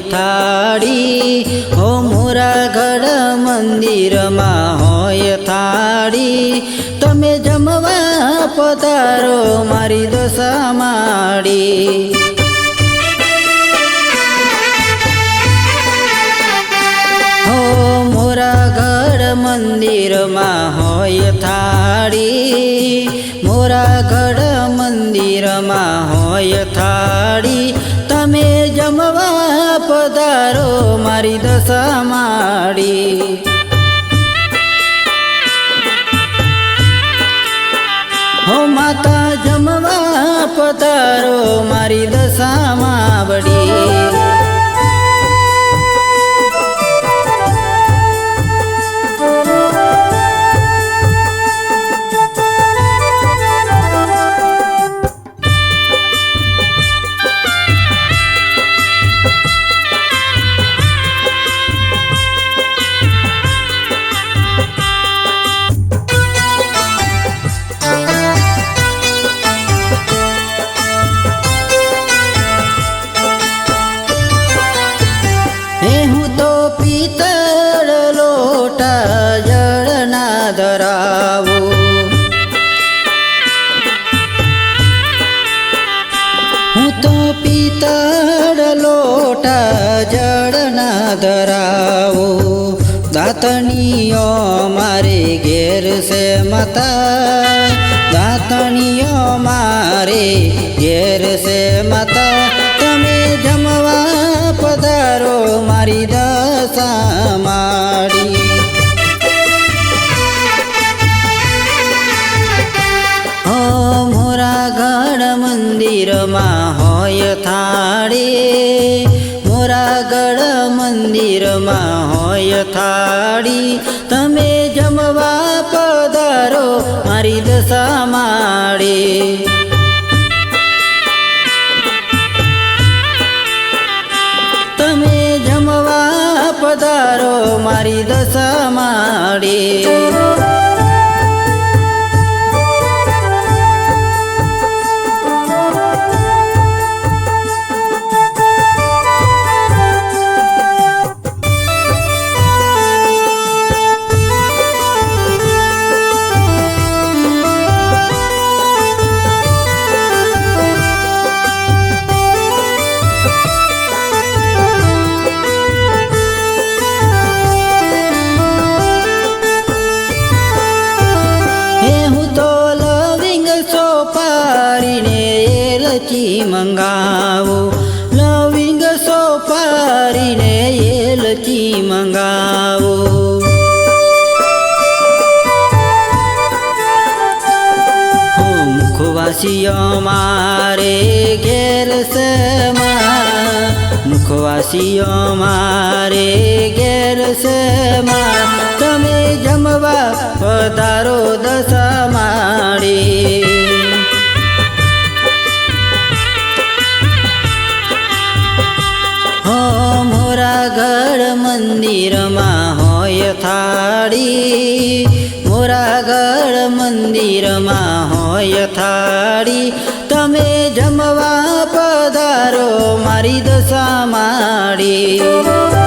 થાળી હો મોરાગઢ મંદિરમાં હોય થાળી તમે જમવા પધારો મારી દશા માડી હો મોરાગઢ મંદિરમાં હોય થાળી મોરાગઢ મંદિરમાં હોય થાળી તમે જમવા પધારો મારી દશા માડી હો માતા જમવા પધારો મારી દશા માવડી પિત્તળ લોટા જળના ધરાવો હું તો પિત્તળ લોટા જળના ધરાવો દાતણીઓ મારે ઘેર છે માતા દાતણીઓ મારે ઘેર છે માતા તમે જમવા પધારો મારી દશા માડી હો મોરાગઢ મંદિરમાં હોય થાળી મોરાગઢ મંદિરમાં હોય થાળી તમે જમવા પધારો મારી દશા માડી તમે જમવા પધારો મારી દશા માડી મંગાવો લવિંગ સોપારીને એલચી મંગાવો મુખવાસીઓ મારે ઘેર છે મુખવાસીઓ મારે ઘેર છે તમે જમવા પધારો દશા માડી મોરાગઢ મંદિરમાં હોય થાળી મોરાગઢ મંદિરમાં હોય થાળી તમે જમવા પધારો મારી દશા માડી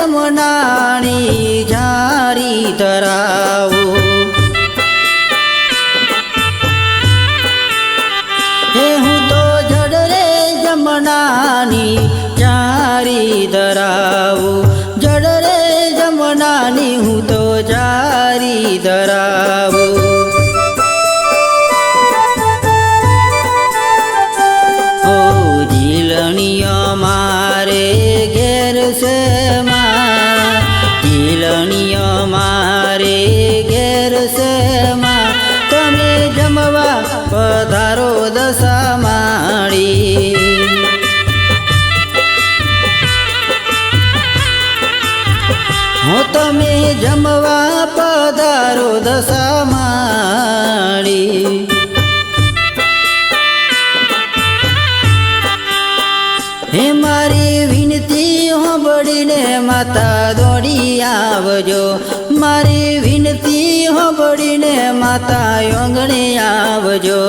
જમનાની જારી ધરાવો હું તો જડરે જમનાની જારી ધરાવો જડરે જમનાની હું તો જારી ધરાવો ઓ જીલણીઓ મારે ઘેર છે જીલણીઓ મારે ઘેર છે તમે જમવા પધારો દશા માડી હો હો તમે જમવા પધારો દશામાળી. હે મારી વિનતી હોંભળીને માતા દોડી આવજો, મારી વિનતી હોંભળીને માતા આંગણે આવજો.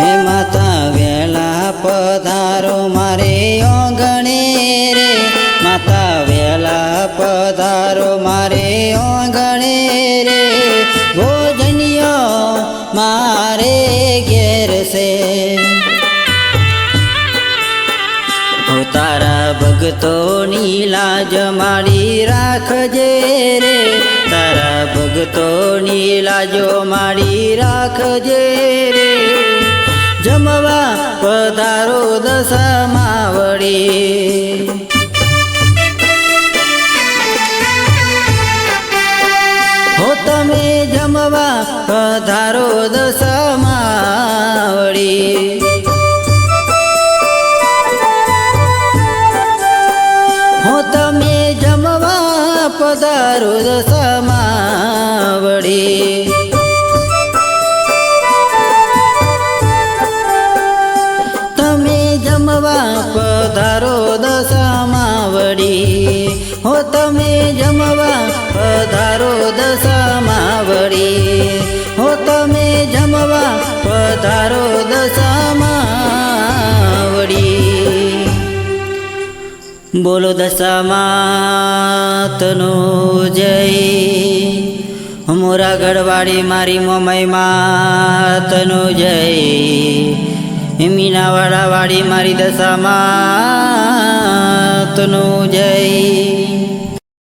હે માતા વેલા પધારો મારે આંગણે રે, માતા વેલા પધારો મારે આંગણે રે. ભોજનિયો મારે ઘેર છે, તારા ભગતોની લાજ મારી રાખજે રે, તારા ભગતોની લાજો મારી રાખજે રે. જમવા પધારો દશામાવડી. હો તમે જમવા પધારો દશામાવડી. હો તમે જમવા પધારો દશામાવડી. તમે જમવા પધારો દશામાવડી. હો તમે જમવા પધારો દશામાવડી. હો તમે જમવા પધારો દશામાવડી. બોલો દશામાતનો જય. મોરા ગઢવાડી મારી મોમાઈ માતનો જય. મીનાવાડા વાડી મારી દશામાતનો જય.